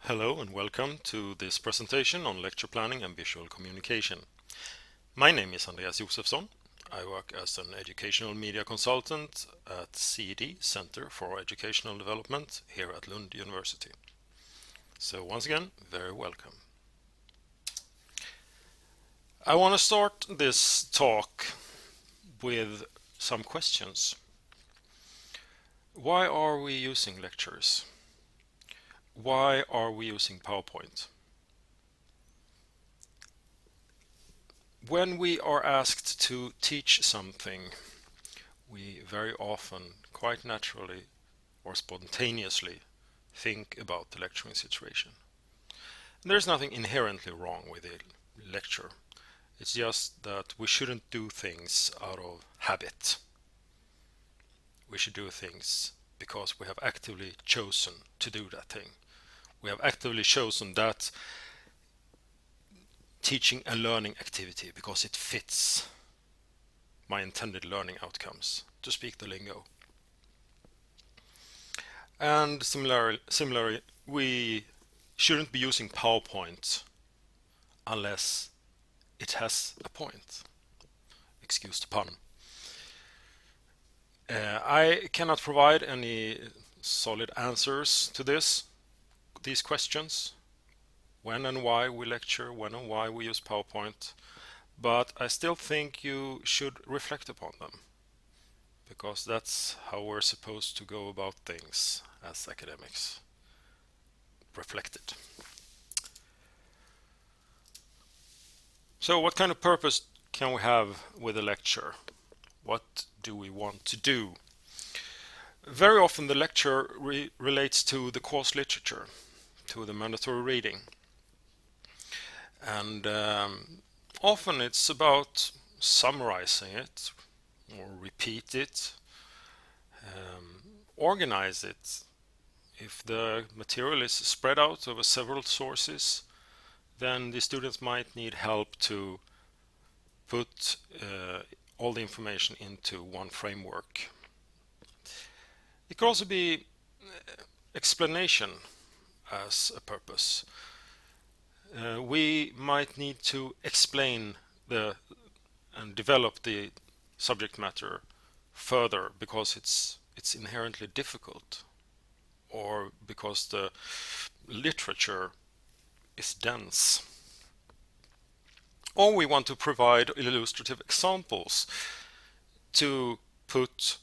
Hello and welcome to this presentation on lecture planning and visual communication. My name is Andreas Josefson. I work as an educational media consultant at CED, Center for Educational Development, here at Lund University. So once again, very welcome. I want to start this talk with some questions. Why are we using lectures? Why are we using PowerPoint? When we are asked to teach something, we very often, quite naturally or spontaneously, think about the lecturing situation. There's nothing inherently wrong with a lecture. It's just that we shouldn't do things out of habit. We should do things because we have actively chosen to do that thing. We have actively chosen that teaching and learning activity because it fits my intended learning outcomes, to speak the lingo. And similarly, we shouldn't be using PowerPoint unless it has a point. Excuse the pun. I cannot provide any solid answers to these questions. When and why we lecture, when and why we use PowerPoint. But I still think you should reflect upon them, because that's how we're supposed to go about things as academics. Reflected. So what kind of purpose can we have with a lecture? What do we want to do? Very often the lecture relates to the course literature, to the mandatory reading. And often it's about summarizing it, or repeat it, organize it. If the material is spread out over several sources, then the students might need help to put all the information into one framework. It could also be explanation as a purpose. We might need to explain and develop the subject matter further because it's inherently difficult, or because the literature is dense. Or we want to provide illustrative examples to put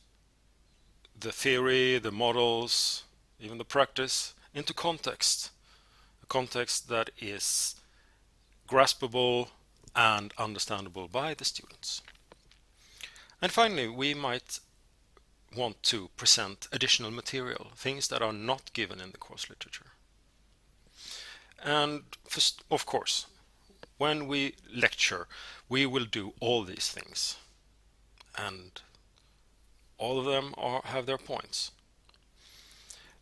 the theory, the models, even the practice into context. A context that is graspable and understandable by the students. And finally, we might want to present additional material, things that are not given in the course literature. And of course, when we lecture, we will do all these things, and all of them have their points.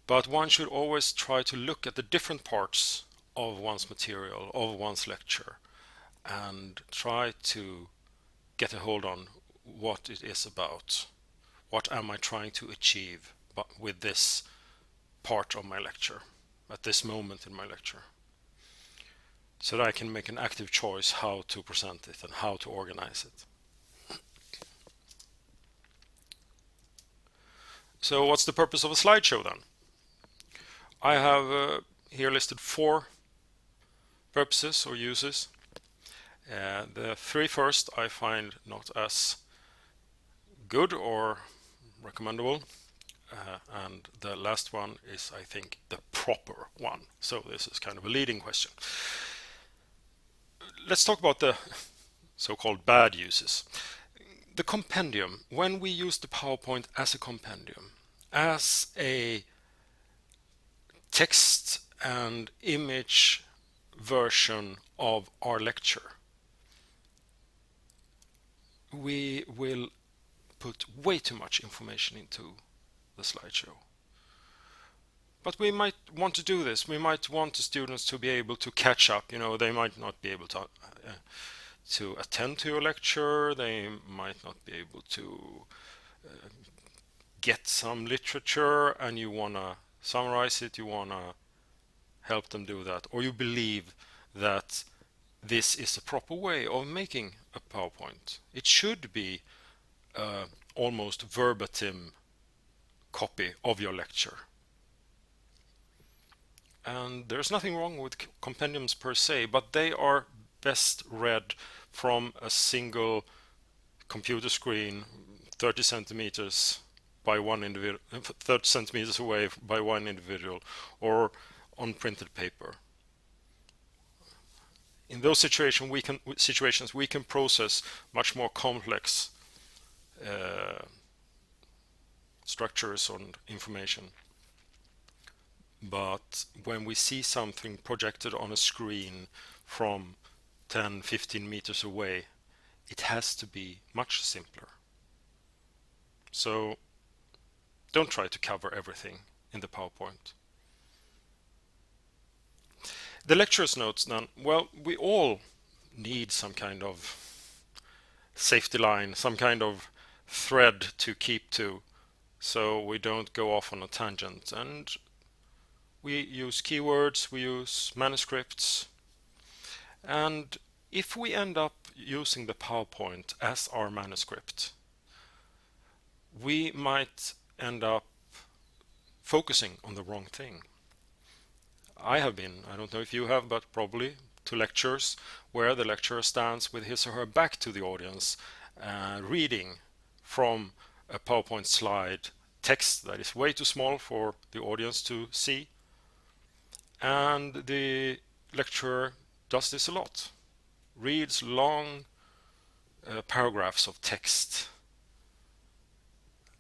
But one should always try to look at the different parts of one's material, of one's lecture, and try to get a hold on what it is about. What am I trying to achieve with this part of my lecture, at this moment in my lecture, so that I can make an active choice how to present it and how to organize it. So what's the purpose of a slideshow then? I have here listed 4 purposes or uses. The 3 first I find not as good or recommendable, and the last one is, I think, the proper one. So this is kind of a leading question. Let's talk about the so-called bad uses. The compendium. When we use the PowerPoint as a compendium, as a text and image version of our lecture, we will put way too much information into the slideshow. But we might want to do this. We might want the students to be able to catch up. They might not be able to attend to your lecture. They might not be able to get some literature, and you want to summarize it. You want to help them do that, or you believe that this is a proper way of making a PowerPoint. It should be almost verbatim copy of your lecture. And there's nothing wrong with compendiums per se, but they are best read from a single computer screen 30 centimeters by one individual, 30 centimeters away by one individual, or on printed paper. In those situations we can process much more complex structures and information. But when we see something projected on a screen from 10-15 meters away, it has to be much simpler. So don't try to cover everything in the PowerPoint. The lecturer's notes then, well, we all need some kind of safety line, some kind of thread to keep to, so we don't go off on a tangent. And we use keywords, we use manuscripts, and if we end up using the PowerPoint as our manuscript, we might end up focusing on the wrong thing. I have been, I don't know if you have, but probably, to lectures where the lecturer stands with his or her back to the audience, reading from a PowerPoint slide text that is way too small for the audience to see. And the lecturer does this a lot, reads long paragraphs of text,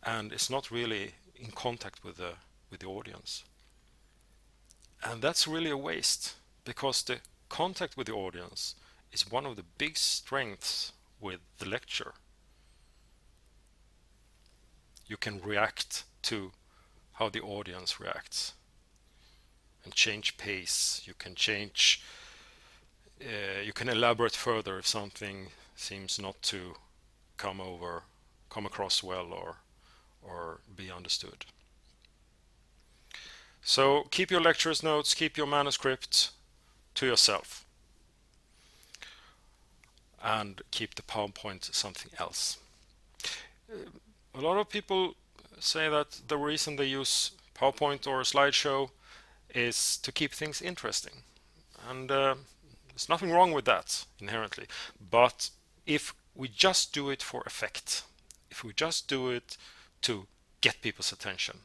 and is not really in contact with the audience. And that's really a waste, because the contact with the audience is one of the big strengths with the lecture. You can react to how the audience reacts and change pace. You can change, you can elaborate further if something seems not to come across well, or be understood. So keep your lecturer's notes, keep your manuscript to yourself, and keep the PowerPoint something else. A lot of people say that the reason they use PowerPoint or a slideshow is to keep things interesting, and there's nothing wrong with that inherently. But if we just do it for effect, if we just do it to get people's attention,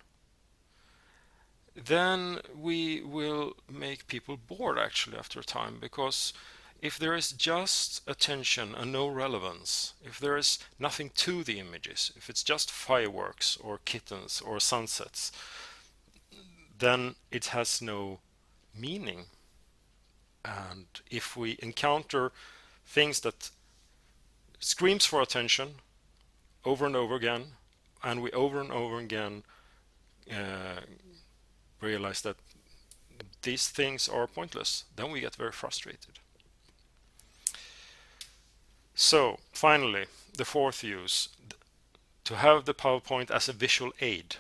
then we will make people bored actually after a time, because if there is just attention and no relevance, if there is nothing to the images, if it's just fireworks or kittens or sunsets, then it has no meaning. And if we encounter things that screams for attention over and over again, and we over and over again realize that these things are pointless, then we get very frustrated. So finally, the fourth use, to have the PowerPoint as a visual aid.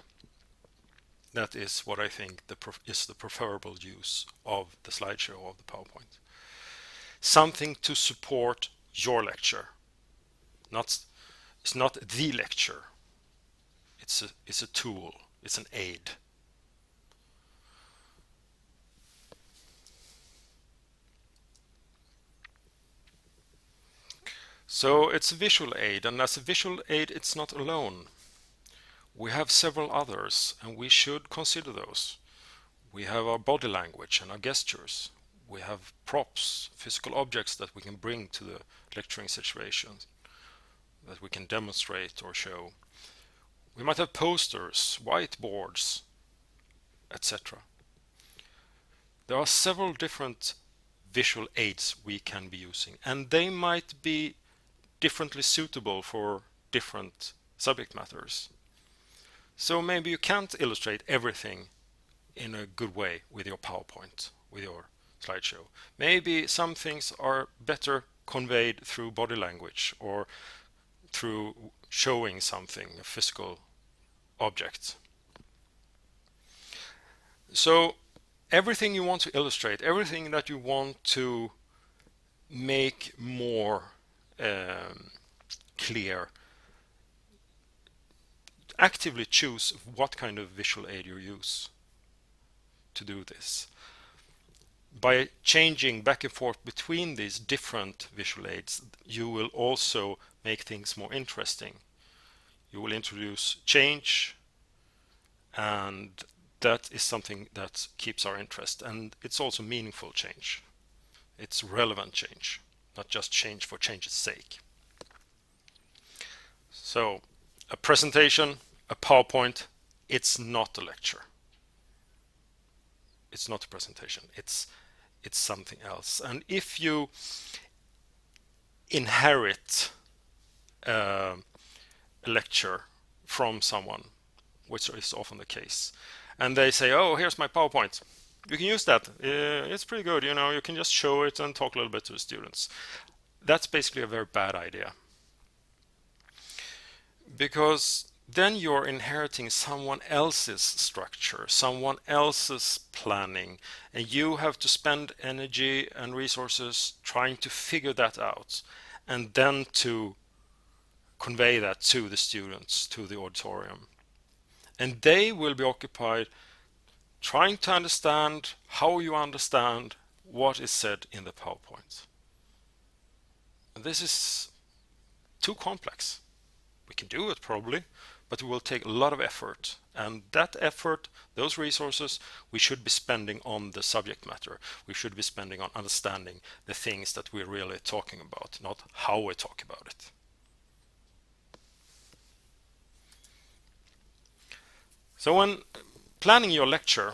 That is what I think is the preferable use of the slideshow, of the PowerPoint. Something to support your lecture. It's not the lecture. It's a tool. It's an aid. So it's a visual aid, and as a visual aid it's not alone. We have several others, and we should consider those. We have our body language and our gestures. We have props, physical objects that we can bring to the lecturing situations, that we can demonstrate or show. We might have posters, whiteboards, etc. There are several different visual aids we can be using, and they might be differently suitable for different subject matters. So maybe you can't illustrate everything in a good way with your PowerPoint, with your slideshow. Maybe some things are better conveyed through body language or through showing something, a physical object. So everything you want to illustrate, everything that you want to make more clear, actively choose what kind of visual aid you use to do this. By changing back and forth between these different visual aids, you will also make things more interesting. You will introduce change, and that is something that keeps our interest. And it's also meaningful change. It's relevant change, not just change for change's sake. So, a presentation, a PowerPoint, it's not a lecture. It's not a presentation. It's something else. And if you inherit a lecture from someone, which is often the case, and they say, "Oh, here's my PowerPoint. You can use that. It's pretty good. You can just show it and talk a little bit to the students." That's basically a very bad idea, because then you're inheriting someone else's structure, someone else's planning, and you have to spend energy and resources trying to figure that out, and then to convey that to the students, to the auditorium. And they will be occupied trying to understand how you understand what is said in the PowerPoint. And this is too complex. We can do it probably, but it will take a lot of effort. And that effort, those resources, we should be spending on the subject matter. We should be spending on understanding the things that we're really talking about, not how we talk about it. So when planning your lecture,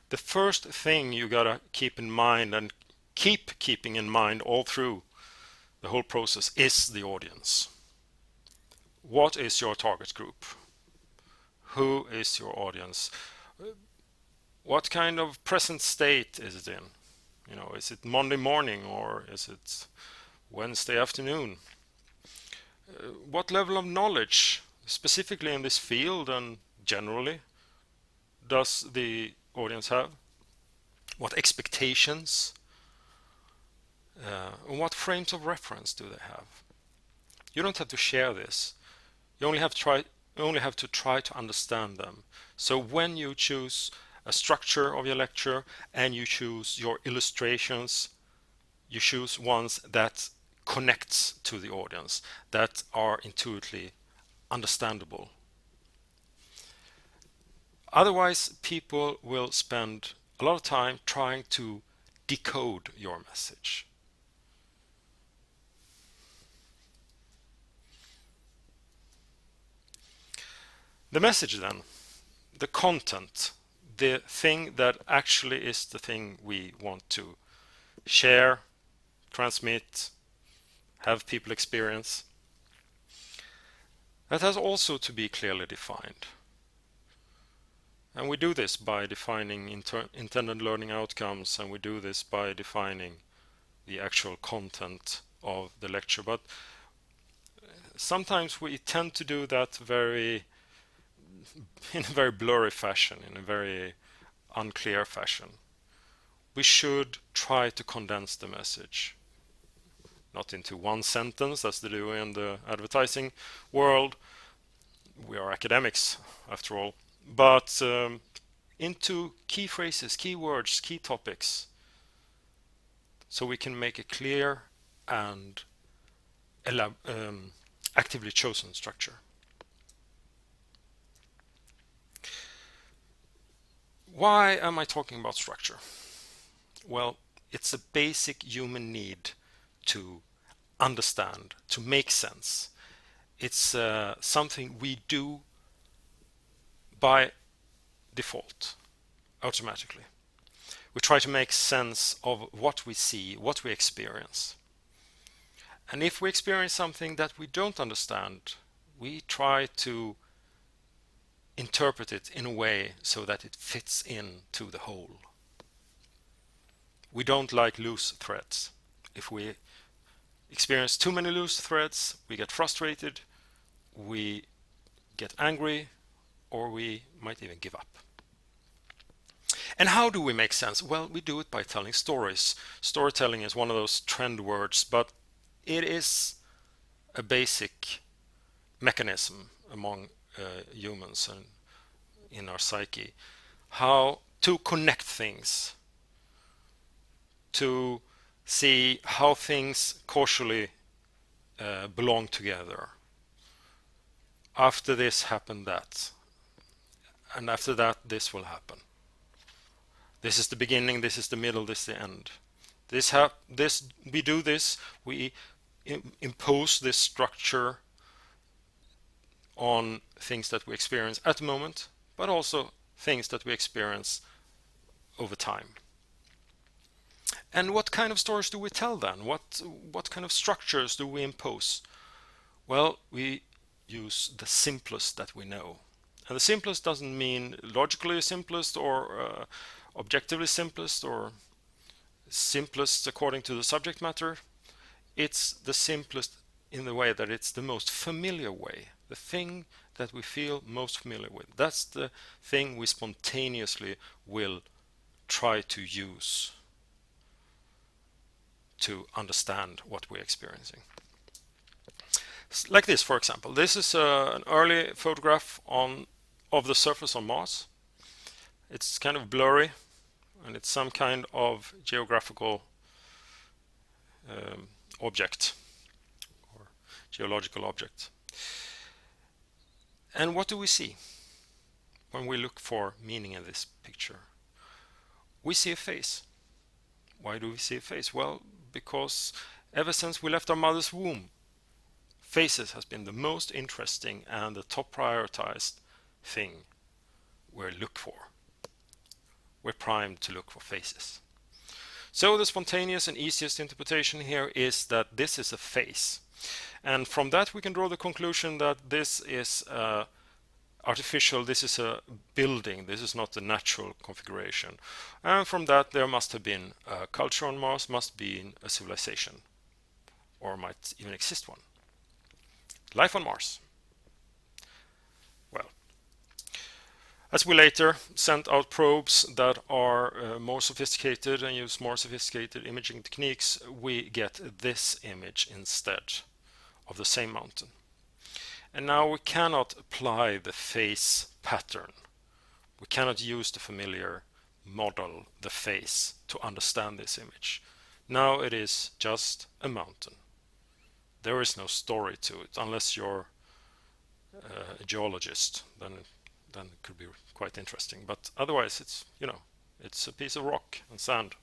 the first thing you gotta keep in mind, and keep keeping in mind all through the whole process, is the audience. What is your target group? Who is your audience? What kind of present state is it in? Is it Monday morning or is it Wednesday afternoon? What level of knowledge, specifically in this field and generally, does the audience have? What expectations? And what frames of reference do they have? You don't have to share this. You only have to try to understand them. So when you choose a structure of your lecture and you choose your illustrations, you choose ones that connects to the audience, that are intuitively understandable. Otherwise, people will spend a lot of time trying to decode your message. The message then, the content, the thing that actually is the thing we want to share, transmit, have people experience, that has also to be clearly defined. And we do this by defining intended learning outcomes, and we do this by defining the actual content of the lecture. But sometimes we tend to do that in a very blurry fashion, in a very unclear fashion. We should try to condense the message, not into one sentence as they do in the advertising world. We are academics after all, but into key phrases, key words, key topics, so we can make a clear and actively chosen structure. Why am I talking about structure? Well, it's a basic human need to understand, to make sense. It's something we do by default, automatically. We try to make sense of what we see, what we experience. And if we experience something that we don't understand, we try to interpret it in a way so that it fits into the whole. We don't like loose threads. If we experience too many loose threads, we get frustrated, we get angry, or we might even give up. And how do we make sense? Well, we do it by telling stories. Storytelling is one of those trend words, but it is a basic mechanism among humans and in our psyche. How to connect things, to see how things causally belong together. After this happened that, and after that this will happen. This is the beginning, this is the middle, this is the end. We do this, we impose this structure on things that we experience at the moment, but also things that we experience over time. And what kind of stories do we tell then? What kind of structures do we impose? Well, we use the simplest that we know. And the simplest doesn't mean logically simplest or objectively simplest or simplest according to the subject matter. It's the simplest in the way that it's the most familiar way, the thing that we feel most familiar with. That's the thing we spontaneously will try to use to understand what we're experiencing. Like this, for example. This is an early photograph of the surface on Mars. It's kind of blurry, and it's some kind of geographical object or geological object. And what do we see when we look for meaning in this picture? We see a face. Why do we see a face? Well, because ever since we left our mother's womb, faces has been the most interesting and the top prioritized thing we look for. We're primed to look for faces. So the spontaneous and easiest interpretation here is that this is a face. And from that we can draw the conclusion that this is artificial, this is a building, this is not the natural configuration. And from that there must have been a culture on Mars, must be a civilization, or might even exist one. Life on Mars. Well, as we later sent out probes that are more sophisticated and use more sophisticated imaging techniques, we get this image instead of the same mountain. And now we cannot apply the face pattern. We cannot use the familiar model, the face, to understand this image. Now it is just a mountain. There is no story to it, unless you're a geologist, then it could be quite interesting. But otherwise it's, it's a piece of rock and sand.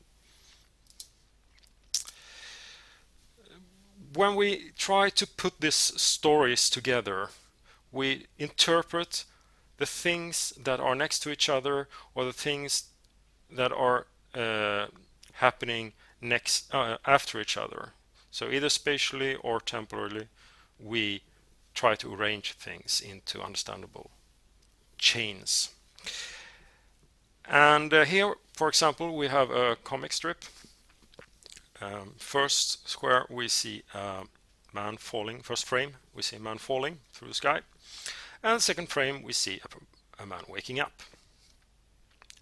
When we try to put these stories together, we interpret the things that are next to each other, or the things that are happening after each other. So either spatially or temporally, we try to arrange things into understandable chains. And here, for example, we have a comic strip. First square we see a man falling. First frame we see a man falling through the sky, and second frame we see a man waking up.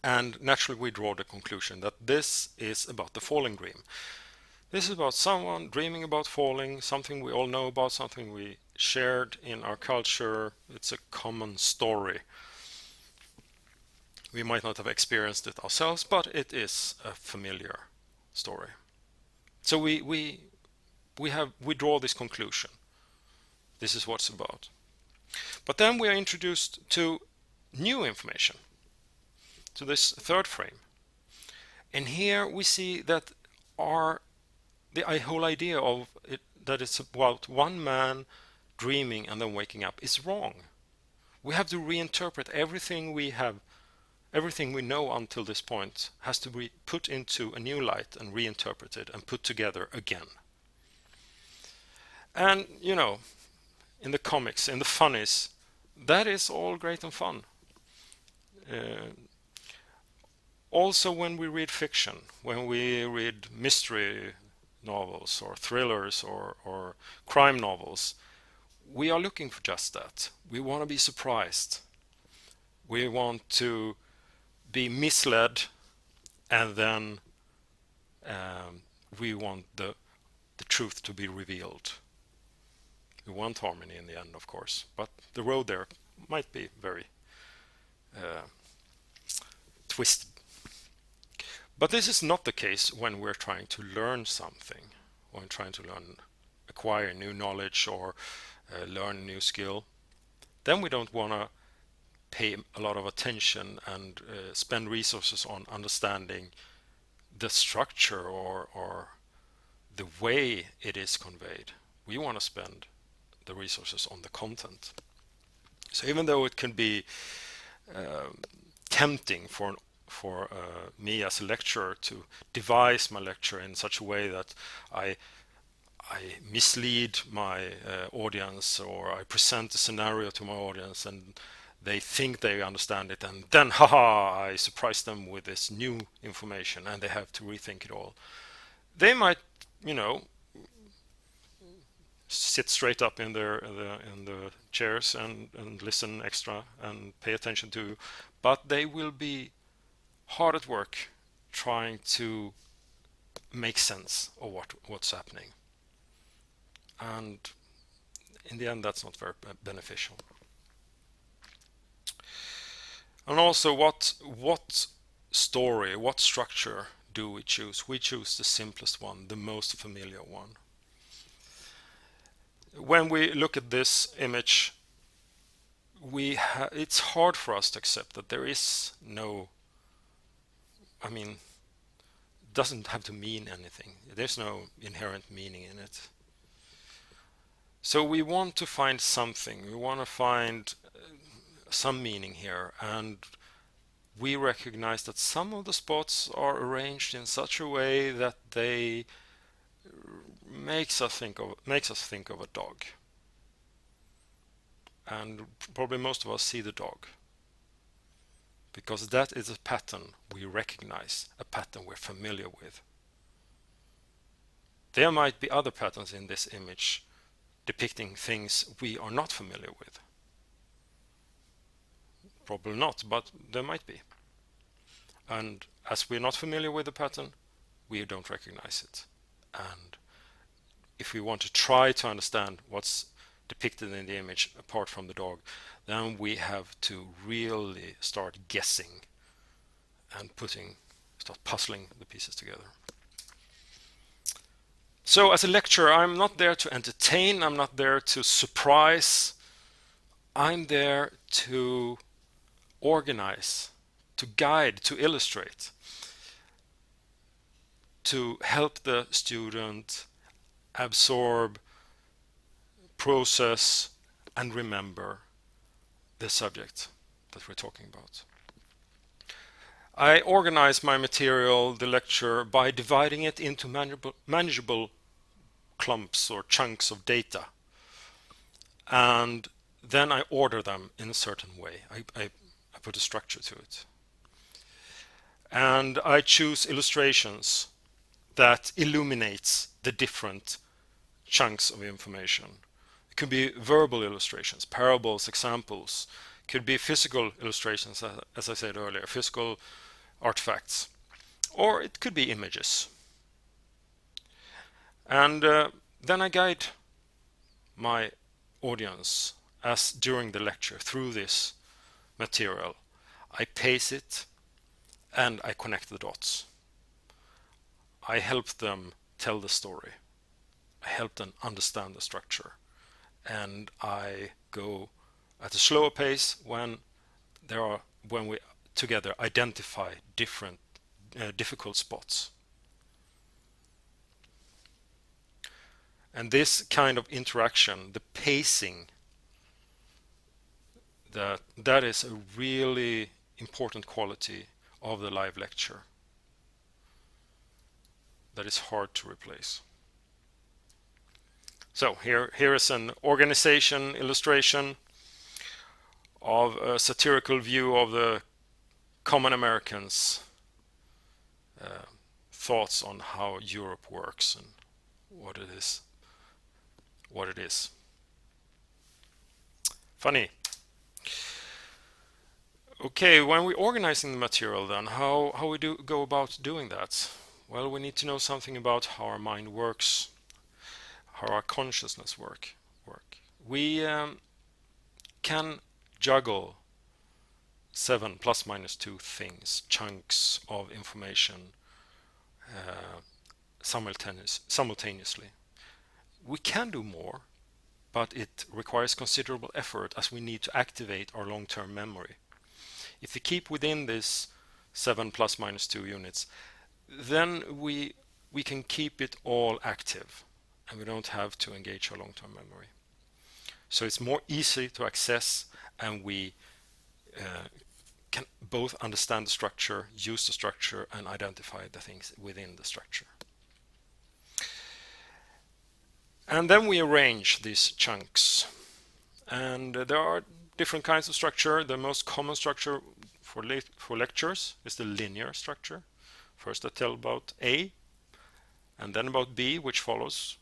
And naturally we draw the conclusion that this is about the falling dream. This is about someone dreaming about falling, something we all know about, something we shared in our culture. It's a common story. We might not have experienced it ourselves, but it is a familiar story. So we draw this conclusion. This is what it's about. But then we are introduced to new information, to this third frame. And here we see that the whole idea of it, that it's about one man dreaming and then waking up, is wrong. We have to reinterpret everything we know until this point has to be put into a new light and reinterpreted and put together again. And in the comics, in the funnies, that is all great and fun. Also when we read fiction, when we read mystery novels or thrillers or crime novels, we are looking for just that. We want to be surprised. We want to be misled and then we want the truth to be revealed. We want harmony in the end, of course, but the road there might be very uh, twisted. But this is not the case when we're trying to learn something, when trying to acquire new knowledge or learn a new skill. Then we don't want to pay a lot of attention and spend resources on understanding the structure or the way it is conveyed. We want to spend the resources on the content. So even though it can be tempting for me as a lecturer to devise my lecture in such a way that I mislead my audience, or I present a scenario to my audience and they think they understand it, and then haha, I surprise them with this new information and they have to rethink it all. They might, you know, sit straight up in the chairs and listen extra and pay attention to, but they will be hard at work trying to make sense of what's happening, and in the end that's not very beneficial. And also, what story, what structure do we choose? We choose the simplest one, the most familiar one. When we look at this image, it's hard for us to accept that there is no, I mean, doesn't have to mean anything. There's no inherent meaning in it. So we want to find something. We want to find some meaning here, and we recognize that some of the spots are arranged in such a way that they makes us think of a dog. And probably most of us see the dog, because that is a pattern we recognize, a pattern we're familiar with. There might be other patterns in this image depicting things we are not familiar with. Probably not, but there might be. And as we're not familiar with the pattern, we don't recognize it. And if we want to try to understand what's depicted in the image apart from the dog, then we have to really start guessing and start puzzling the pieces together. So as a lecturer, I'm not there to entertain, I'm not there to surprise, I'm there to organize, to guide, to illustrate, to help the student absorb, process, and remember the subject that we're talking about. I organize my material, the lecture, by dividing it into manageable clumps or chunks of data. And then I order them in a certain way. I put a structure to it. And I choose illustrations that illuminates the different chunks of information. It could be verbal illustrations, parables, examples. It could be physical illustrations, as I said earlier, physical artifacts. Or it could be images. And then I guide my audience as during the lecture through this material. I pace it and I connect the dots. I help them tell the story. I help them understand the structure. And I go at a slower pace when we together identify different difficult spots. And this kind of interaction, the pacing, that is a really important quality of the live lecture that is hard to replace. So here is an organization illustration of a satirical view of the common Americans' thoughts on how Europe works and what it is. Funny. Okay, when we're organizing the material then, how we do go about doing that? Well, we need to know something about how our mind works, how our consciousness work. We can juggle 7 plus minus 2 things, chunks of information uh, simultaneously. We can do more, but it requires considerable effort as we need to activate our long-term memory. If we keep within this 7 plus minus 2 units, then we can keep it all active and we don't have to engage our long-term memory. So it's more easy to access, and we can both understand the structure, use the structure, and identify the things within the structure. And then we arrange these chunks. And there are different kinds of structure. The most common structure for lectures is the linear structure. First I tell about A, and then about B, which follows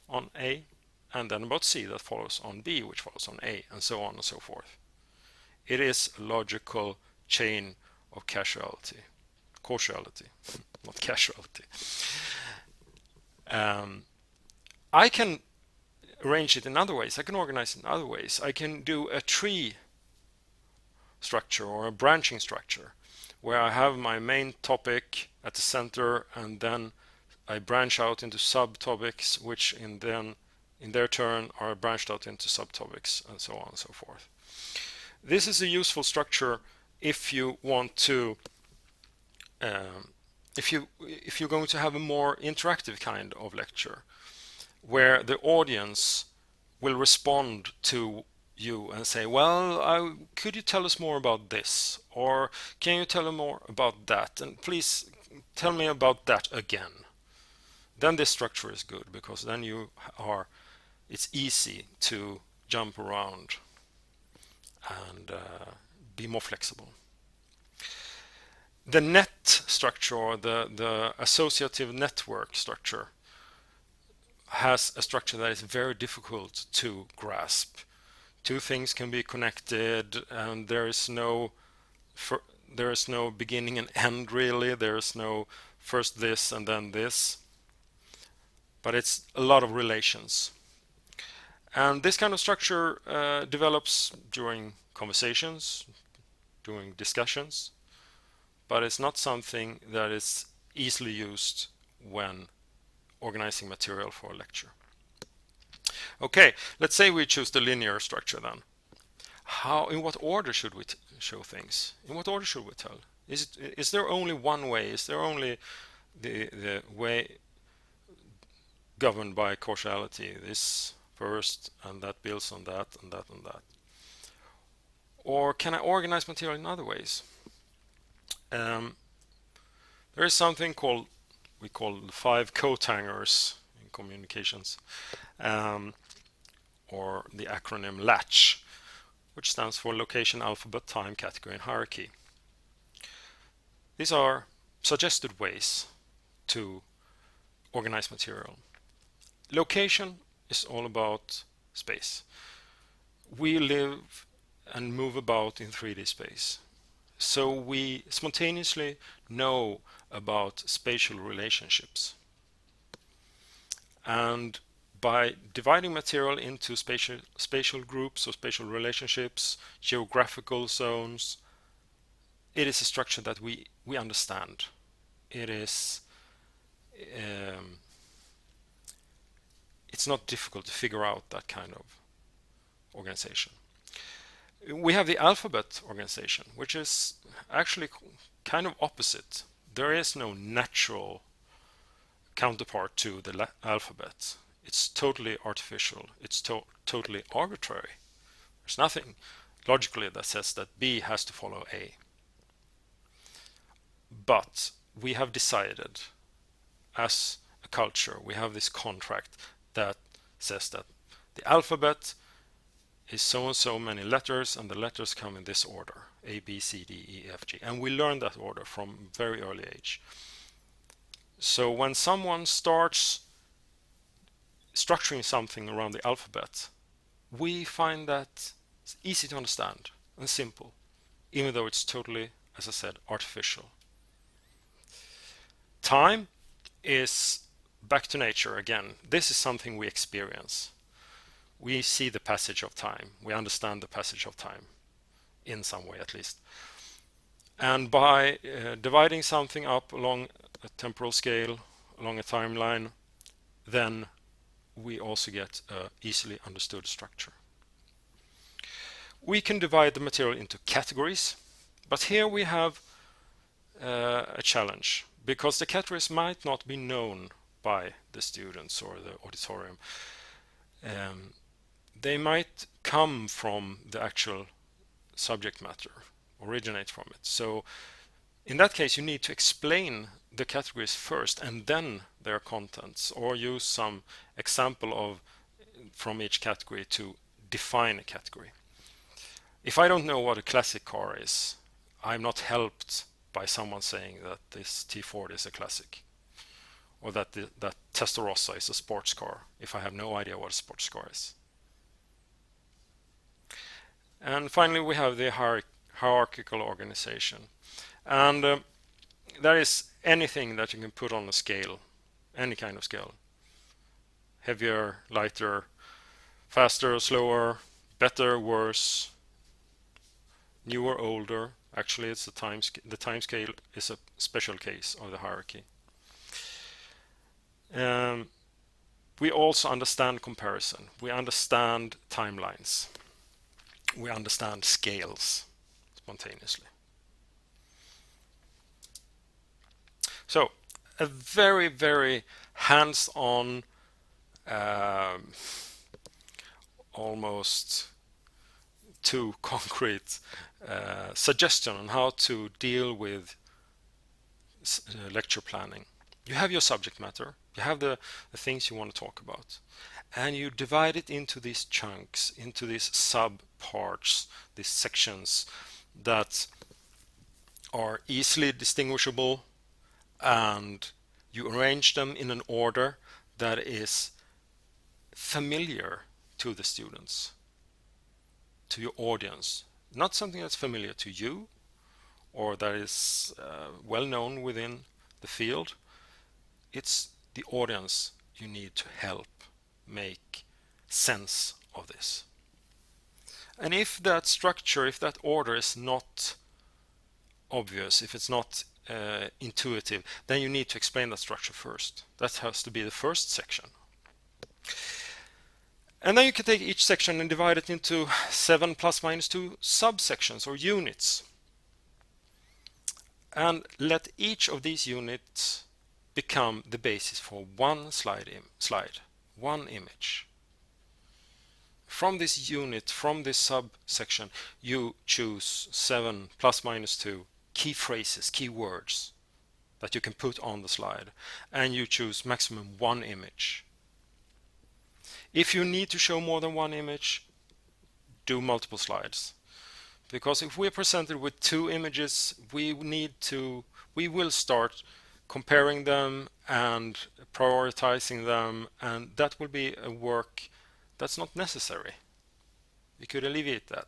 on A, and then about C that follows on B, which follows on A, and so on and so forth. It is a logical chain of causality, not casualty. I can arrange it in other ways. I can organize it in other ways. I can do a tree structure or a branching structure where I have my main topic at the center, and then I branch out into subtopics, which in their turn are branched out into subtopics, and so on and so forth. This is a useful structure if you want to if you're going to have a more interactive kind of lecture where the audience will respond to you and say, well, could you tell us more about this, or can you tell us more about that, and please tell me about that again. Then this structure is good, because then it's easy to jump around and be more flexible. The net structure, or the associative network structure, has a structure that is very difficult to grasp. Two things can be connected, and there is no beginning and end, really. There is no first this and then this, but it's a lot of relations. And this kind of structure develops during conversations, during discussions, but it's not something that is easily used when organizing material for a lecture. Okay, let's say we choose the linear structure then. In what order should we show things? In what order should we tell? Is there only one way? Is there only the way governed by causality? This first, and that builds on that, and that, and that. Or can I organize material in other ways? There is something we call the 5 coat hangers in communications, or the acronym LATCH, which stands for location, alphabet, time, category, and hierarchy. These are suggested ways to organize material. Location is all about space. We live and move about in 3D space, so we spontaneously know about spatial relationships. And by dividing material into spatial groups or spatial relationships, geographical zones, it is a structure that we understand. It's not difficult to figure out that kind of organization. We have the alphabet organization, which is actually kind of opposite. There is no natural counterpart to the alphabet. It's totally artificial. It's totally arbitrary. There's nothing logically that says that B has to follow A. But we have decided, as a culture, we have this contract that says that the alphabet is so and so many letters, and the letters come in this order: A, B, C, D, E, F, G. And we learn that order from very early age. So when someone starts structuring something around the alphabet, we find that it's easy to understand and simple. even though it's totally, as I said, artificial. Time is back to nature again. This is something we experience. We see the passage of time. We understand the passage of time in some way at least. And by dividing something up along a temporal scale, along a timeline, then we also get an easily understood structure. We can divide the material into categories, but here we have a challenge because the categories might not be known by the students or the auditorium. They might come from the actual subject matter, originate from it. So in that case, you need to explain the categories first and then their contents, or use some example of from each category to define a category. If I don't know what a classic car is, I'm not helped by someone saying that this T40 is a classic, or that that Testarossa is a sports car, if I have no idea what a sports car is. And finally, we have the hierarchical organization. And that is anything that you can put on a scale, any kind of scale. Heavier, lighter, faster, slower, better, worse, newer, older. Actually, it's the time scale is a special case of the hierarchy. We also understand comparison. We understand timelines. We understand scales spontaneously. So, a very, very hands-on, almost too concrete suggestion on how to deal with lecture planning. You have your subject matter, you have the things you want to talk about, and you divide it into these chunks, into these sub-parts, these sections that are easily distinguishable, and you arrange them in an order that is familiar to the students, to your audience. Not something that's familiar to you or that is well known within the field. It's the audience you need to help make sense of this. And if that structure, if that order is not obvious, if it's not intuitive, then you need to explain that structure first. That has to be the first section. And then you can take each section and divide it into 7 plus minus 2 subsections or units. And let each of these units become the basis for one slide, one image. From this unit, from this subsection, you choose 7 plus minus 2 key phrases, key words that you can put on the slide, and you choose maximum one image. If you need to show more than one image, do multiple slides. Because if we're presented with 2 images, we will start comparing them and prioritizing them, and that will be a work that's not necessary. We could alleviate that,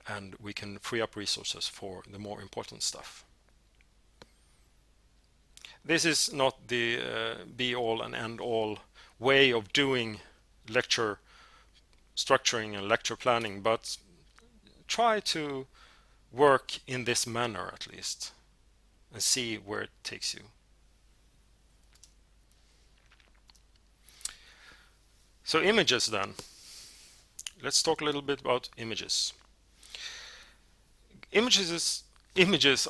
and we can free up resources for the more important stuff. This is not the be-all and end-all way of doing lecture structuring and lecture planning, but try to work in this manner at least and see where it takes you. So images then. Let's talk a little bit about images. Images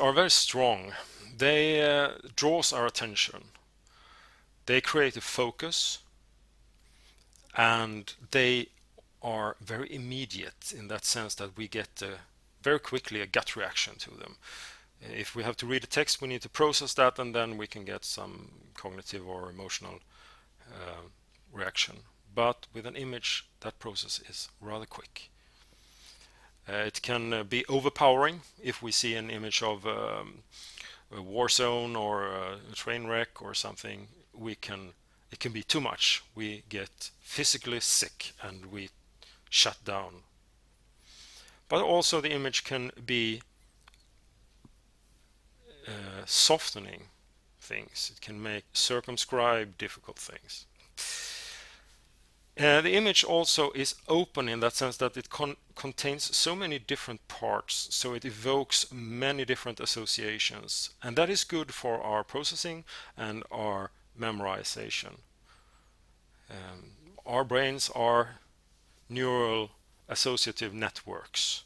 are very strong. They draws our attention. They create a focus, and they are very immediate in that sense that we get very quickly a gut reaction to them. If we have to read a text, we need to process that, and then we can get some cognitive or emotional reaction. But with an image, that process is rather quick. It can be overpowering if we see an image of a war zone or a train wreck or something. It can be too much. We get physically sick and we shut down. But also the image can be softening things. It can make circumscribe difficult things. The image also is open in that sense that it contains so many different parts, so it evokes many different associations, and that is good for our processing and our memorization. Our brains are neural associative networks,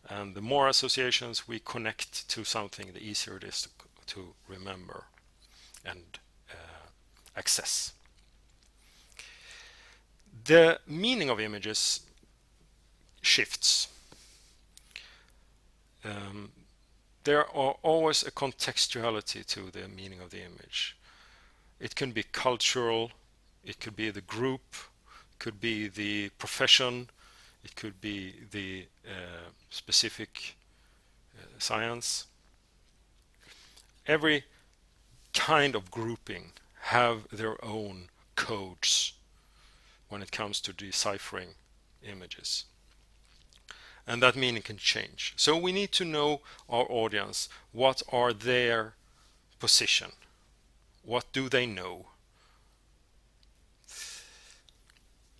and the more associations we connect to something, the easier it is to remember and access. The meaning of images shifts. There are always a contextuality to the meaning of the image. It can be cultural, it could be the group, it could be the profession, it could be the specific science. Every kind of grouping have their own codes when it comes to deciphering images. And that meaning can change. So we need to know our audience. What are their position? What do they know?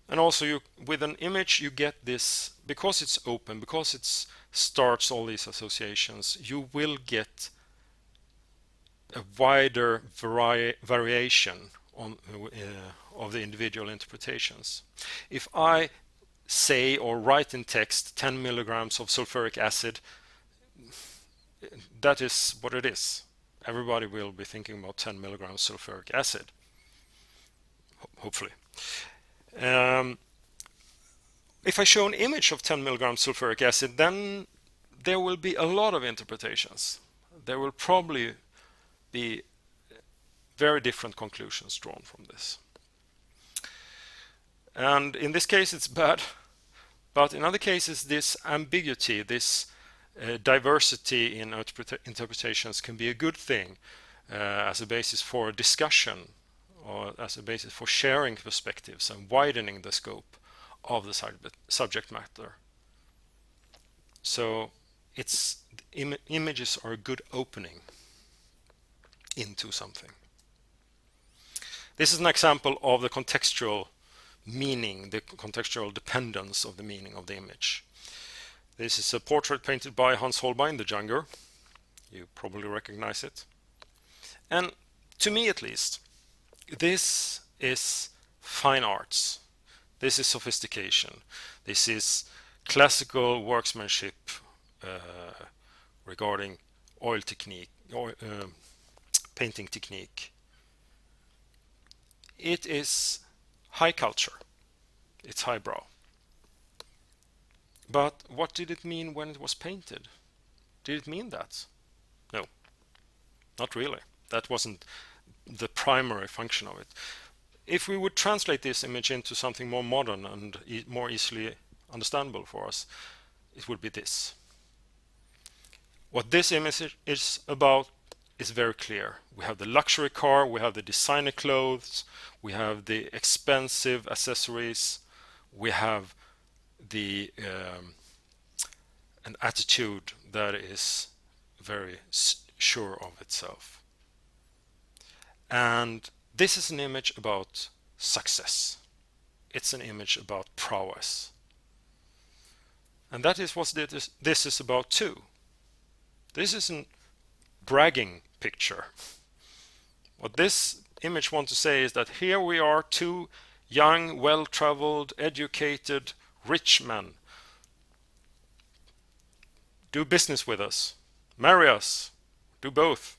And also with an image you get this, because it's open, because it starts all these associations, you will get a wider variation of the individual interpretations. If I say or write in text 10 milligrams of sulfuric acid, that is what it is. Everybody will be thinking about 10 milligrams sulfuric acid, hopefully. If I show an image of 10 milligrams sulfuric acid, then there will be a lot of interpretations. There will probably be very different conclusions drawn from this. And in this case it's bad, but in other cases this ambiguity, this diversity in interpretations can be a good thing as a basis for discussion, or as a basis for sharing perspectives and widening the scope of the subject matter. So images are a good opening into something. This is an example of the contextual meaning, the contextual dependence of the meaning of the image. This is a portrait painted by Hans Holbein, the younger. You probably recognize it. And to me at least, this is fine arts. This is sophistication. This is classical workmanship regarding oil technique, or painting technique. It is high culture. It's highbrow. But what did it mean when it was painted? Did it mean that? No, not really. That wasn't the primary function of it. If we would translate this image into something more modern and more easily understandable for us, it would be this. What this image is about is very clear. We have the luxury car, we have the designer clothes, we have the expensive accessories, we have the an attitude that is very sure of itself. And this is an image about success. It's an image about prowess. And that is what this is about too. This isn't bragging picture. What this image wants to say is that here we are, two young, well-traveled, educated, rich men. Do business with us. Marry us. Do both.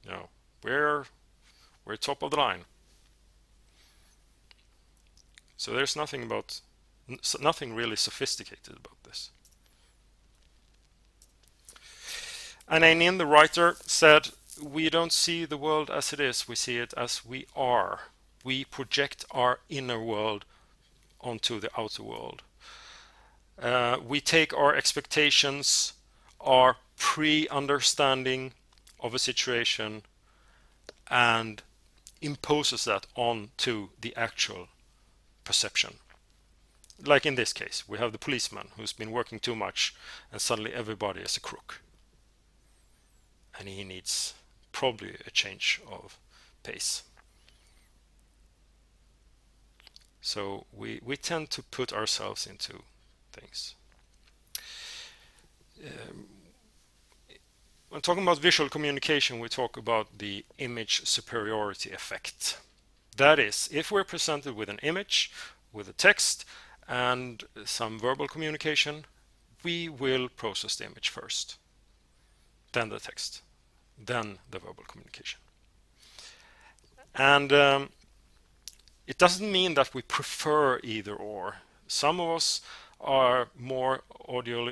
No, we're top of the line. So there's nothing really sophisticated about this. And Anin, the writer, said, we don't see the world as it is, we see it as we are. We project our inner world onto the outer world. We take our expectations, our pre-understanding of a situation, and imposes that onto the actual perception. Like in this case, we have the policeman who's been working too much and suddenly everybody is a crook. And he needs probably a change of pace. So we tend to put ourselves into things. When talking about visual communication, we talk about the image superiority effect. That is, if we're presented with an image, with a text, and some verbal communication, we will process the image first, then the text, then the verbal communication. And it doesn't mean that we prefer either or. Some of us are more audio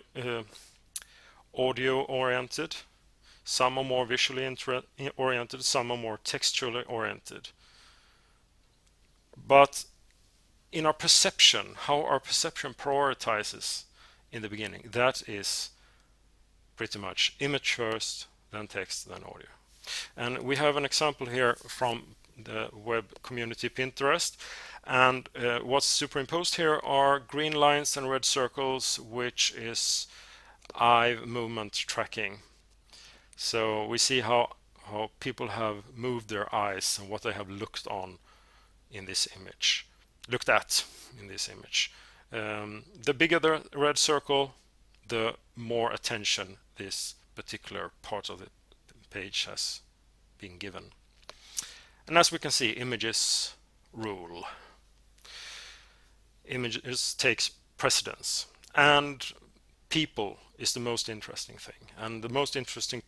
oriented, some are more visually oriented, some are more textually oriented. But in our perception, how our perception prioritizes in the beginning, that is pretty much image first, then text, then audio. And we have an example here from the web community Pinterest. And what's superimposed here are green lines and red circles, which is eye movement tracking. So we see how people have moved their eyes and what they have looked on in this image, looked at in this image. The bigger the red circle, the more attention this particular part of the page has been given. And as we can see, images rule. Images takes precedence, and people is the most interesting thing. And the most interesting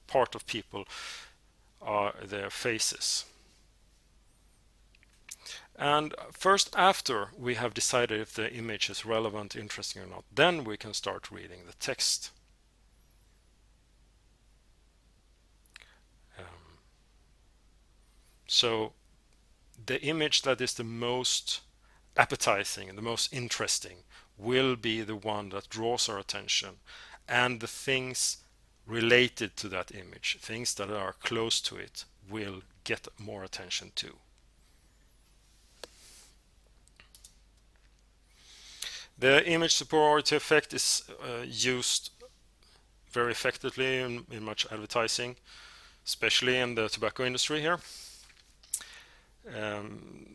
part of people are their faces. And first after we have decided if the image is relevant, interesting or not, then we can start reading the text. So the image that is the most appetizing and the most interesting will be the one that draws our attention, and the things related to that image, things that are close to it, will get more attention too. The image superiority effect is used very effectively in much advertising, especially in the tobacco industry here.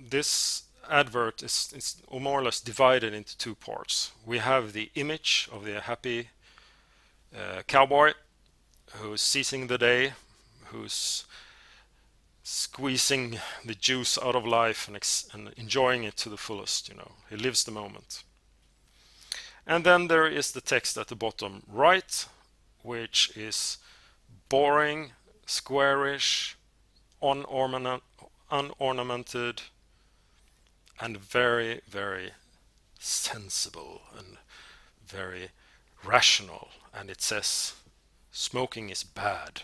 This advert is more or less divided into two parts. We have the image of the happy cowboy who's seizing the day, who's squeezing the juice out of life and enjoying it to the fullest. He lives the moment. And then there is the text at the bottom right, which is boring, squarish, unornamented, and very, very sensible and very rational. And it says, smoking is bad.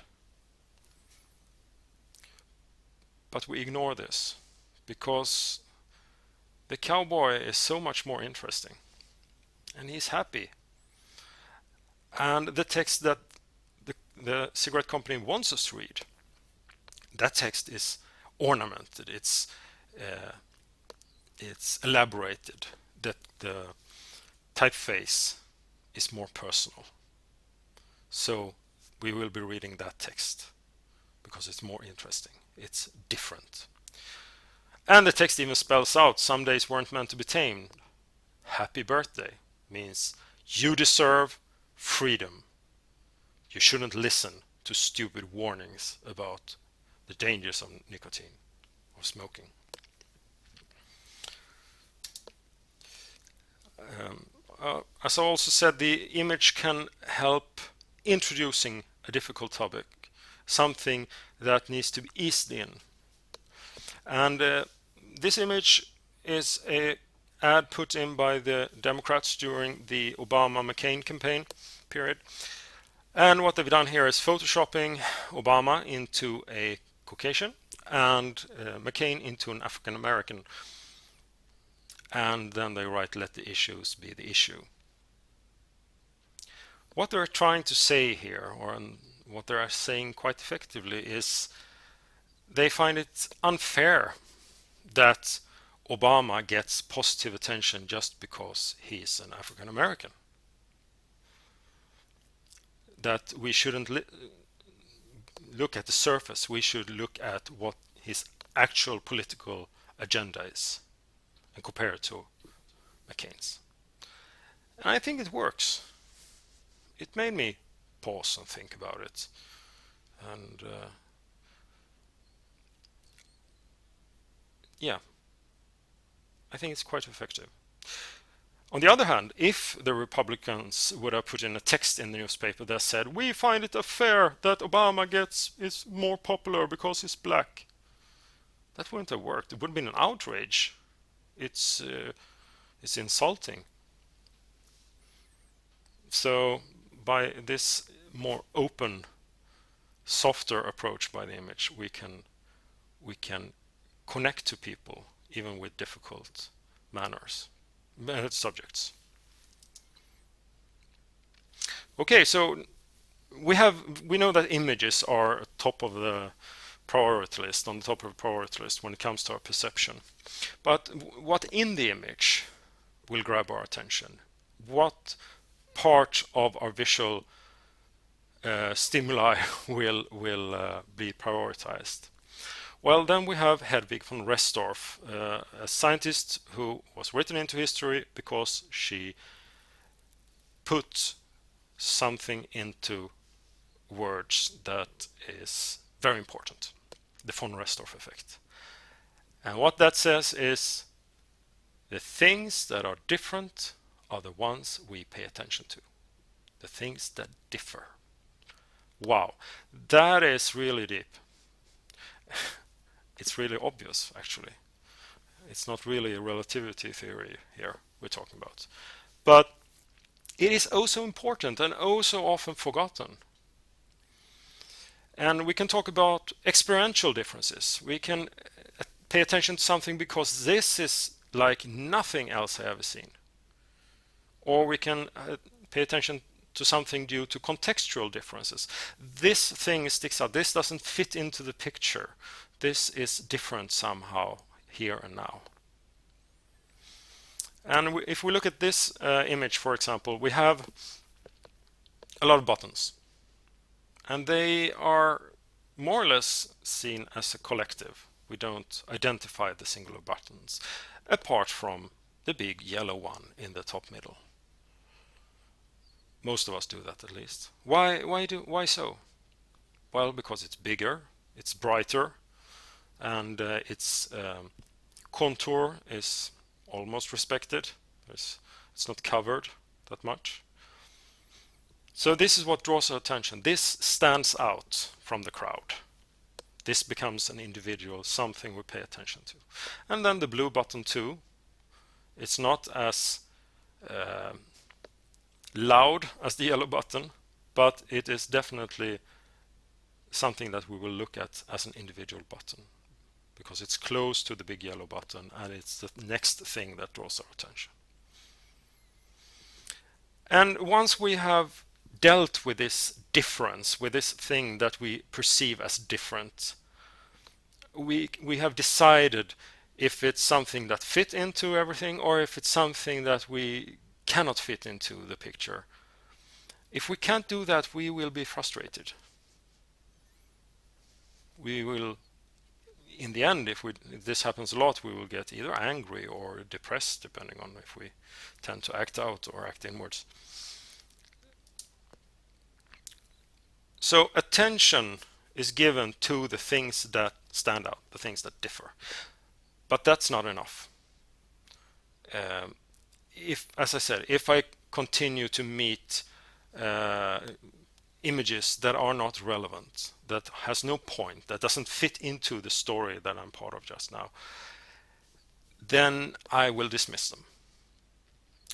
But we ignore this because the cowboy is so much more interesting. And he's happy. And the text that the cigarette company wants us to read, that text is ornamented. It's elaborated. That the typeface is more personal. So we will be reading that text because it's more interesting. It's different. And the text even spells out, some days weren't meant to be tamed. Happy birthday means you deserve freedom. You shouldn't listen to stupid warnings about the dangers of nicotine or smoking. As I also said, the image can help introducing a difficult topic, something that needs to be eased in. And this image is a ad put in by the Democrats during the Obama-McCain campaign period. And what they've done here is photoshopping Obama into a Caucasian and McCain into an African American. And then they write, let the issues be the issue. What they're trying to say here, or what they're saying quite effectively, is they find it unfair that Obama gets positive attention just because he's an African American. That we shouldn't look at the surface, we should look at what his actual political agenda is and compare it to McCain's. And I think it works. It made me pause and think about it. And yeah, I think it's quite effective. On the other hand, if the Republicans would have put in a text in the newspaper that said, "We find it unfair that Obama is more popular because he's black," that wouldn't have worked. It would have been an outrage. It's insulting. So by this more open, softer approach by the image, we can connect to people even with difficult subjects. Okay, so we know that images are top of the priority list, on the top of the priority list when it comes to our perception. But what in the image will grab our attention? What part of our visual stimuli will be prioritized? Well, then we have Hedwig von Restorff, a scientist who was written into history because she put something into words that is very important, the von Restorff effect. And what that says is the things that are different are the ones we pay attention to. The things that differ. Wow, that is really deep. It's really obvious, actually. It's not really a relativity theory here we're talking about. But it is also important and also often forgotten. And we can talk about experiential differences. We can pay attention to something because this is like nothing else I've ever seen. Or we can pay attention to something due to contextual differences. This thing sticks out. This doesn't fit into the picture. This is different somehow here and now. And if we look at this image, for example, we have a lot of buttons. And they are more or less seen as a collective. We don't identify the singular buttons, apart from the big yellow one in the top middle. Most of us do that, at least. Why so? Well, because it's bigger, it's brighter, and its contour is almost respected. It's not covered that much. So this is what draws our attention. This stands out from the crowd. This becomes an individual, something we pay attention to. And then the blue button too. It's not as loud as the yellow button, but it is definitely something that we will look at as an individual button, because it's close to the big yellow button and it's the next thing that draws our attention. And once we have dealt with this difference, with this thing that we perceive as different, we have decided if it's something that fit into everything or if it's something that we cannot fit into the picture. If we can't do that, we will be frustrated. We will, in the end, if this happens a lot, we will get either angry or depressed, depending on if we tend to act out or act inwards. So attention is given to the things that stand out, the things that differ. But that's not enough. As I said, if I continue to meet images that are not relevant, that has no point, that doesn't fit into the story that I'm part of just now, then I will dismiss them.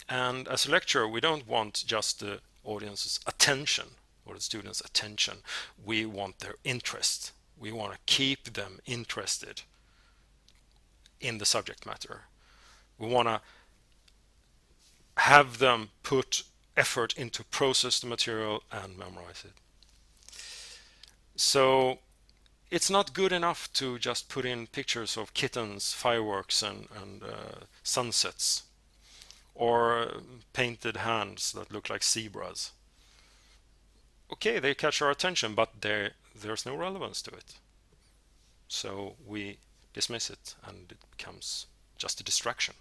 And as a lecturer, we don't want just the audience's attention or the students' attention. We want their interest. We want to keep them interested in the subject matter. We want to have them put effort into process the material and memorize it. So it's not good enough to just put in pictures of kittens, fireworks, and sunsets, or painted hands that look like zebras. Okay, they catch our attention, but there's no relevance to it. So we dismiss it, and it becomes just a distraction.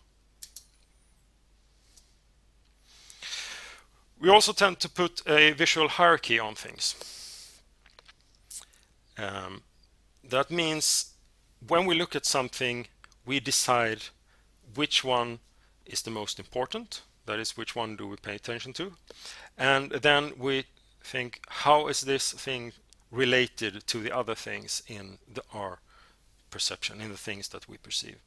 We also tend to put a visual hierarchy on things. That means when we look at something, we decide which one is the most important. That is, which one do we pay attention to? And then we think, how is this thing related to the other things in our perception, in the things that we perceive?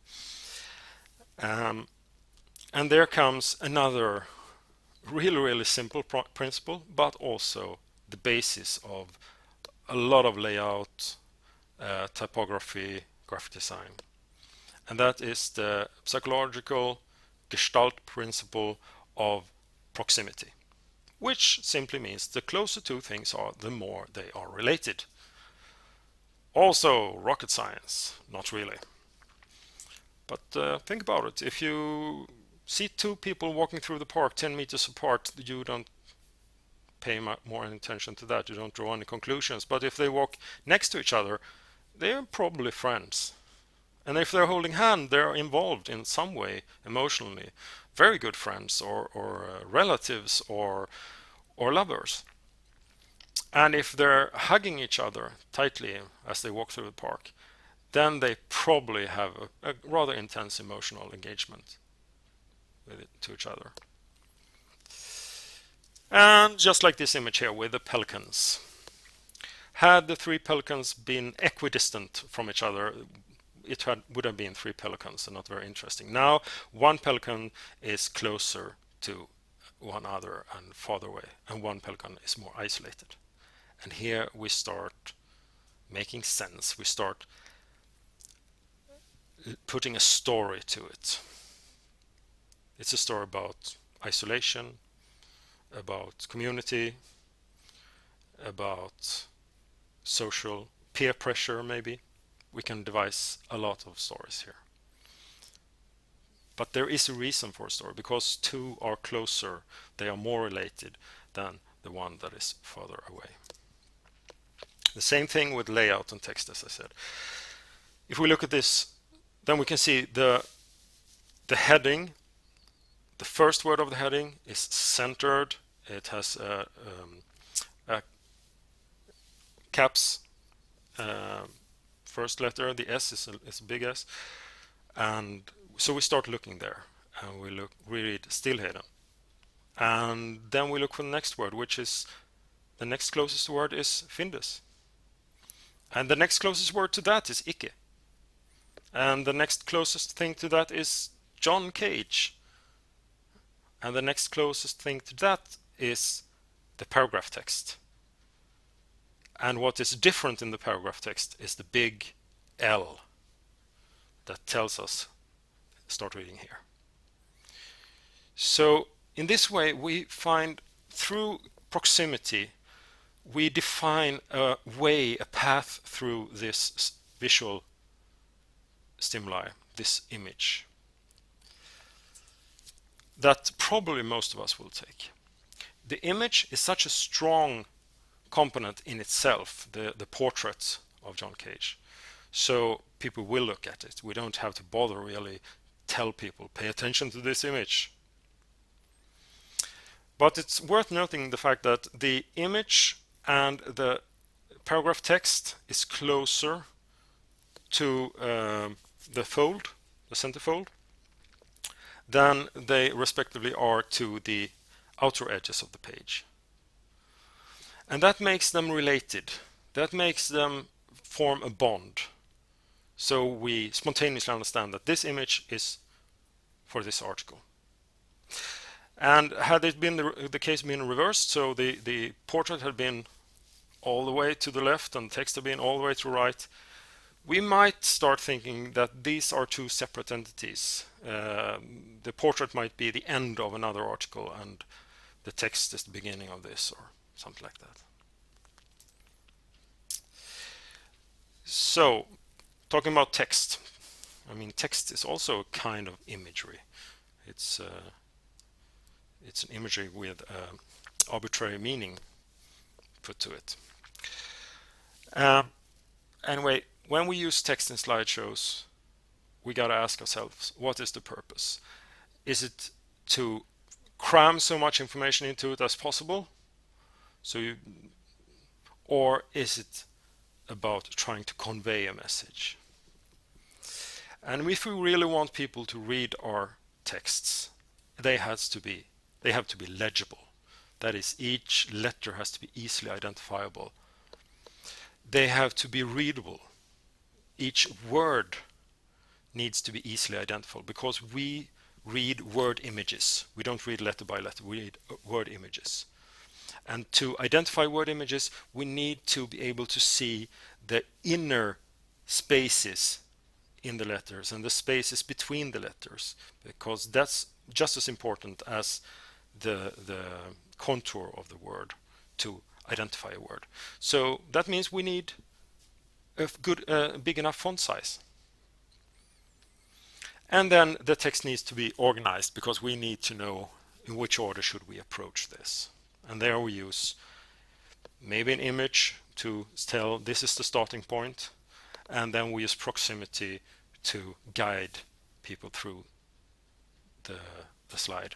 And there comes another really simple principle, but also the basis of a lot of layout, typography, graphic design. And that is the psychological Gestalt principle of proximity, which simply means the closer two things are, the more they are related. Also rocket science, not really. But think about it. If you see two people walking through the park 10 meters apart, you don't pay more attention to that. You don't draw any conclusions. But if they walk next to each other, they're probably friends. And if they're holding hands, they're involved in some way emotionally. Very good friends, or relatives, or lovers. And if they're hugging each other tightly as they walk through the park, then they probably have a rather intense emotional engagement to each other. And just like this image here with the pelicans. Had the three pelicans been equidistant from each other, it would have been three pelicans and not very interesting. Now one pelican is closer to one other and farther away, and one pelican is more isolated. And here we start making sense. We start putting a story to it. It's a story about isolation, about community, about social peer pressure, maybe. We can devise a lot of stories here. But there is a reason for a story, because two are closer, they are more related than the one that is further away. The same thing with layout and text, as I said. If we look at this, then we can see the heading. The first word of the heading is centered. It has a caps first letter. The S is a big S, and so we start looking there, and we read Stillheden, and then we look for the next word, which is the next closest word is Findus, and the next closest word to that is Icke, and the next closest thing to that is John Cage, and the next closest thing to that is the paragraph text. And what is different in the paragraph text is the big L that tells us start reading here. So in this way we find, through proximity, we define a way, a path through this visual stimuli, this image, that probably most of us will take. The image is such a strong component in itself, the portrait of John Cage. So people will look at it. We don't have to bother really tell people, pay attention to this image. But it's worth noting the fact that the image and the paragraph text is closer to the fold, the centerfold, than they respectively are to the outer edges of the page. And that makes them related. That makes them form a bond. So we spontaneously understand that this image is for this article. And had it been the case been reversed, so the portrait had been all the way to the left and text had been all the way to the right, we might start thinking that these are two separate entities. The portrait might be the end of another article and the text is the beginning of this, or something like that. So, talking about text, I mean, text is also a kind of imagery. It's it's an imagery with arbitrary meaning put to it. Um, anyway, when we use text in slideshows, we gotta ask ourselves, what is the purpose? Is it to cram so much information into it as possible? So you, or is it about trying to convey a message? And if we really want people to read our texts, they they have to be legible. That is, each letter has to be easily identifiable. They have to be readable. Each word needs to be easily identifiable because we read word images. We don't read letter by letter, we read word images. And to identify word images, we need to be able to see the inner spaces in the letters and the spaces between the letters, because that's just as important as the contour of the word to identify a word. So that means we need a good, big enough font size. And then the text needs to be organized because we need to know in which order should we approach this. And there we use maybe an image to tell this is the starting point, and then we use proximity to guide people through the slide.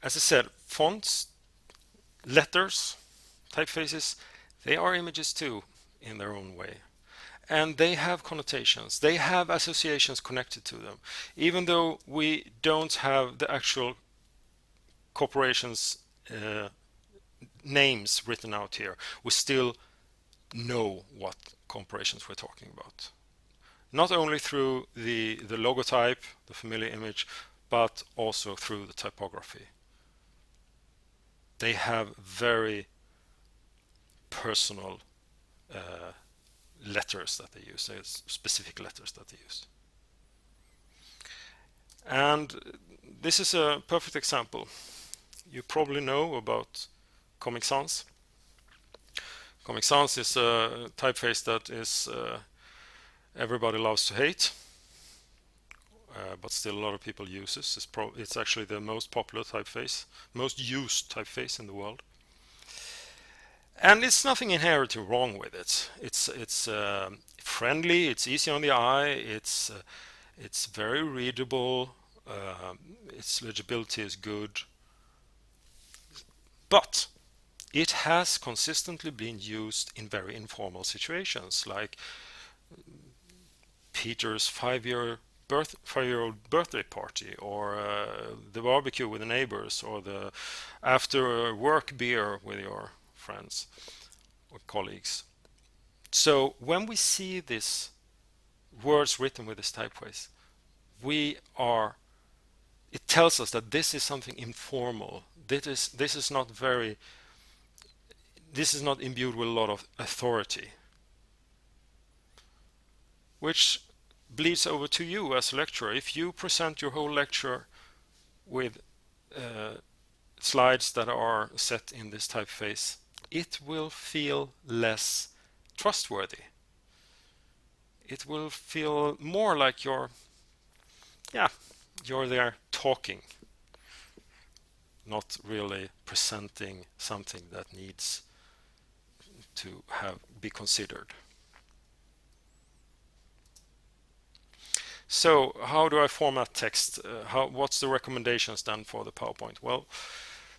As I said, fonts, letters, typefaces, they are images too in their own way. And they have connotations, they have associations connected to them. Even though we don't have the actual corporations' names written out here, we still know what corporations we're talking about. Not only through the logotype, the familiar image, but also through the typography. They have very personal letters that they use, specific letters that they use. And this is a perfect example. You probably know about Comic Sans. Comic Sans is a typeface that is everybody loves to hate, but still a lot of people use this. It's actually the most popular typeface, most used typeface in the world. And it's nothing inherently wrong with it. It's friendly, it's easy on the eye, it's very readable, its legibility is good. But it has consistently been used in very informal situations, like Peter's 5-year-old birthday party, or the barbecue with the neighbors, or the after work beer with your friends or colleagues. So when we see these words written with this typeface, it tells us that this is something informal. This is not imbued with a lot of authority, which bleeds over to you as a lecturer. If you present your whole lecture with slides that are set in this typeface, it will feel less trustworthy. It will feel more like you're there talking, not really presenting something that needs to be considered. So how do I format text? What's the recommendations then for the PowerPoint? Well,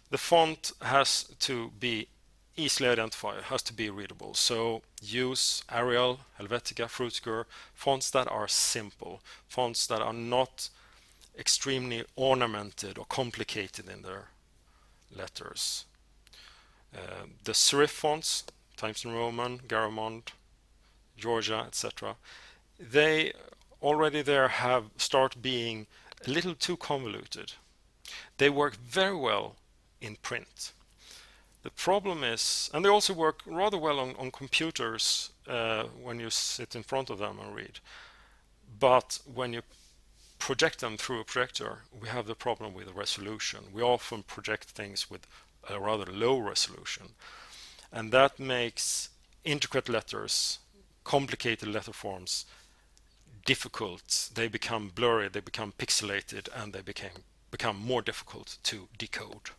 the font has to be easily identified, has to be readable. So use Arial, Helvetica, Frutiger, fonts that are simple, fonts that are not extremely ornamented or complicated in their letters. The serif fonts, Times New Roman, Garamond, Georgia, etc., they already there start being a little too convoluted. They work very well in print. The problem is, and they also work rather well on computers when you sit in front of them and read. But when you project them through a projector, we have the problem with the resolution. We often project things with a rather low resolution, and that makes intricate letters, complicated letter forms, difficult. They become blurry, they become pixelated, and they become more difficult to decode.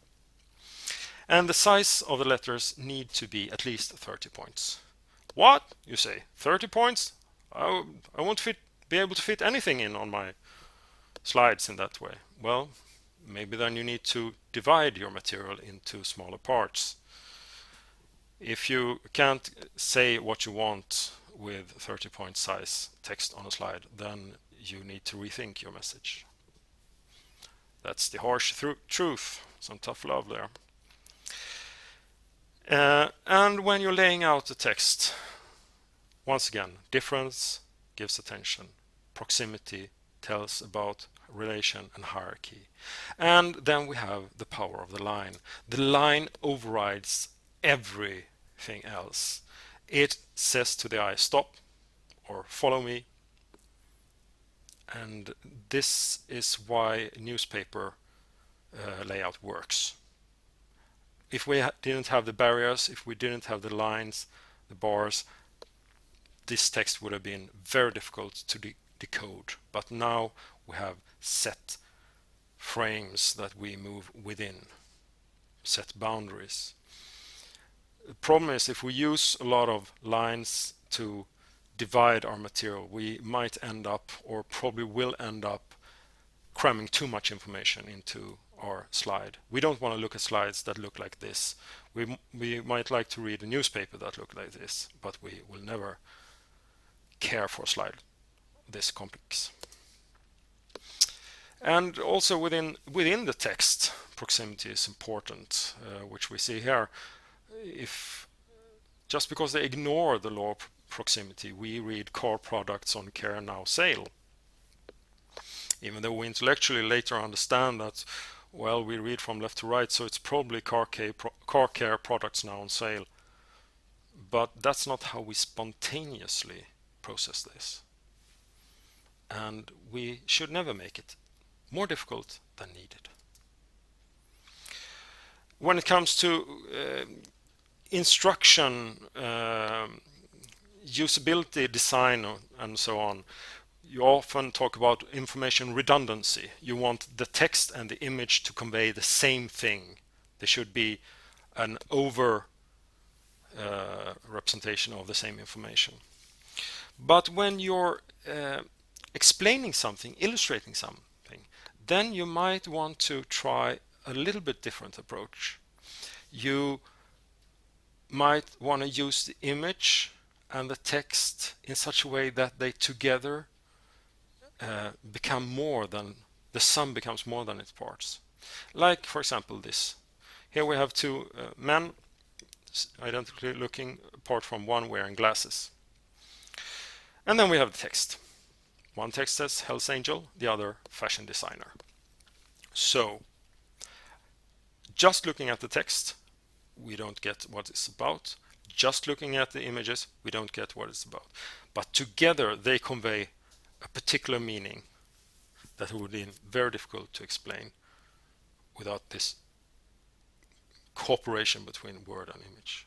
And the size of the letters need to be at least 30 points. What? You say, 30 points? I won't be able to fit anything in on my slides in that way. Well, maybe then you need to divide your material into smaller parts. If you can't say what you want with 30 point size text on a slide, then you need to rethink your message. That's the harsh truth. Some tough love there. And when you're laying out the text, once again, difference gives attention. Proximity tells about relation and hierarchy. And then we have the power of the line. The line overrides everything else. It says to the eye, stop or follow me. And this is why newspaper layout works. If we didn't have the barriers, if we didn't have the lines, the bars, this text would have been very difficult to decode. But now we have set frames that we move within, set boundaries. The problem is if we use a lot of lines to divide our material, we might end up, or probably will end up, cramming too much information into our slide. We don't want to look at slides that look like this. We might like to read a newspaper that look like this, but we will never care for a slide this complex. And also within the text, proximity is important, which we see here. If just because they ignore the law of proximity, we read car products on care now sale, even though we intellectually later understand that, well, we read from left to right, so it's probably car care products now on sale. But that's not how we spontaneously process this. And we should never make it more difficult than needed. When it comes to instruction, usability, design, and so on, you often talk about information redundancy. You want the text and the image to convey the same thing. There should be an over representation of the same information. But when you're explaining something, illustrating something, then you might want to try a little bit different approach. You might want to use the image and the text in such a way that they together become more than, the sum becomes more than its parts. Like, for example, this. Here we have two men identically looking, apart from one wearing glasses. And then we have the text. One text says Hell's Angel, the other fashion designer. So, just looking at the text, we don't get what it's about. Just looking at the images, we don't get what it's about. But together they convey a particular meaning that would be very difficult to explain without this cooperation between word and image.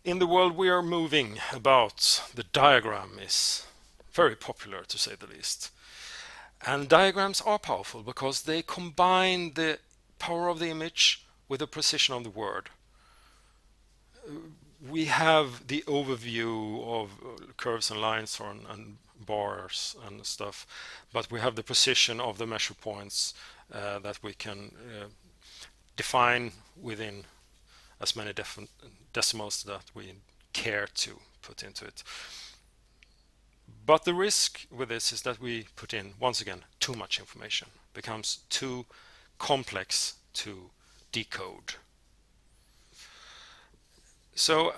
In the world we are moving about, the diagram is very popular, to say the least. And diagrams are powerful because they combine the power of the image with the precision of the word. We have the overview of curves and lines and bars and stuff, but we have the precision of the measure points that we can define within as many decimals that we care to put into it. But the risk with this is that we put in, once again, too much information. It becomes too complex to decode. So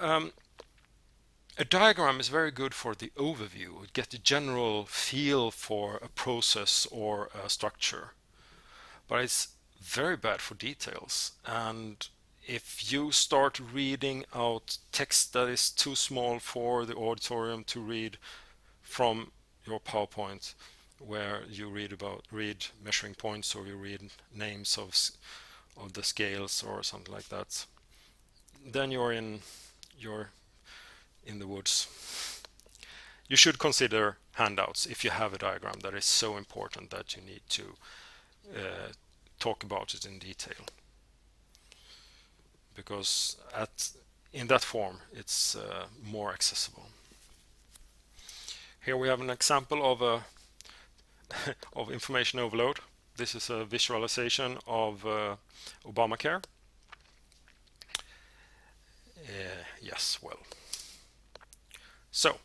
a diagram is very good for the overview. You get the general feel for a process or a structure. But it's very bad for details. And if you start reading out text that is too small for the auditorium to read from your PowerPoint, where you read measuring points, or you read names of the scales or something like that, then you're in the woods. You should consider handouts if you have a diagram that is so important that you need to talk about it in detail, because in that form it's more accessible. Here we have an example of of information overload. This is a visualization of Obamacare. Yes, well. So,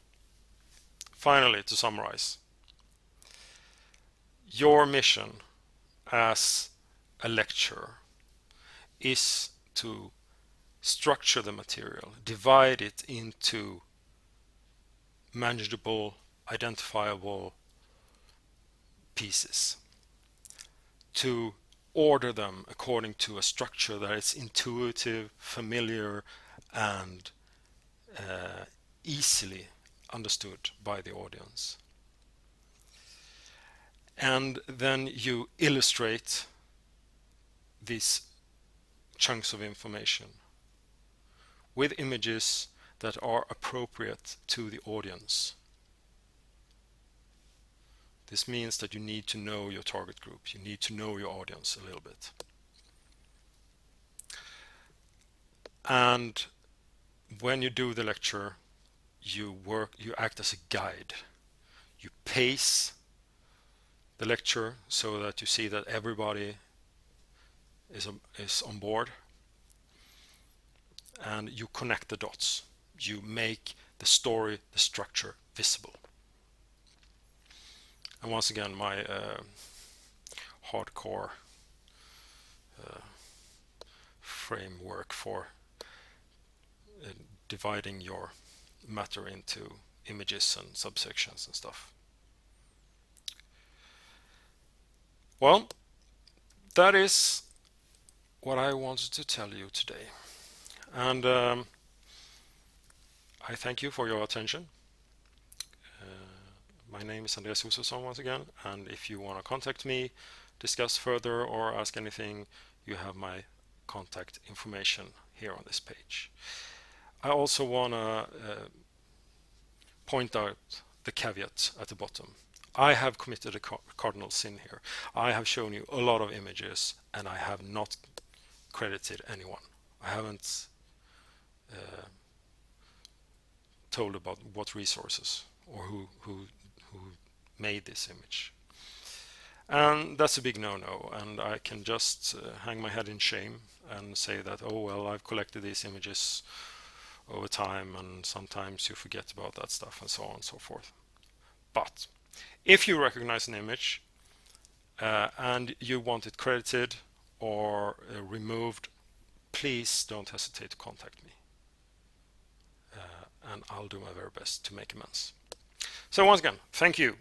finally, to summarize, your mission as a lecturer is to structure the material, divide it into manageable, identifiable pieces, to order them according to a structure that is intuitive, familiar, and easily understood by the audience. And then you illustrate these chunks of information with images that are appropriate to the audience. This means that you need to know your target group. You need to know your audience a little bit. And when you do the lecture, you act as a guide. You pace the lecture so that you see that everybody is on board, and you connect the dots. You make the story, the structure visible. And once again, my hardcore framework for dividing your matter into images and subsections and stuff. Well, that is what I wanted to tell you today. And I thank you for your attention. My name is Andreas Josefson once again, and if you want to contact me, discuss further, or ask anything, you have my contact information here on this page. I also want to point out the caveat at the bottom. I have committed a cardinal sin here. I have shown you a lot of images and I have not credited anyone. I haven't told about what resources or who made this image. And that's a big no-no, and I can just hang my head in shame and say that, oh well, I've collected these images over time and sometimes you forget about that stuff and so on and so forth. But if you recognize an image and you want it credited or removed, please don't hesitate to contact me, and I'll do my very best to make amends. So once again, thank you.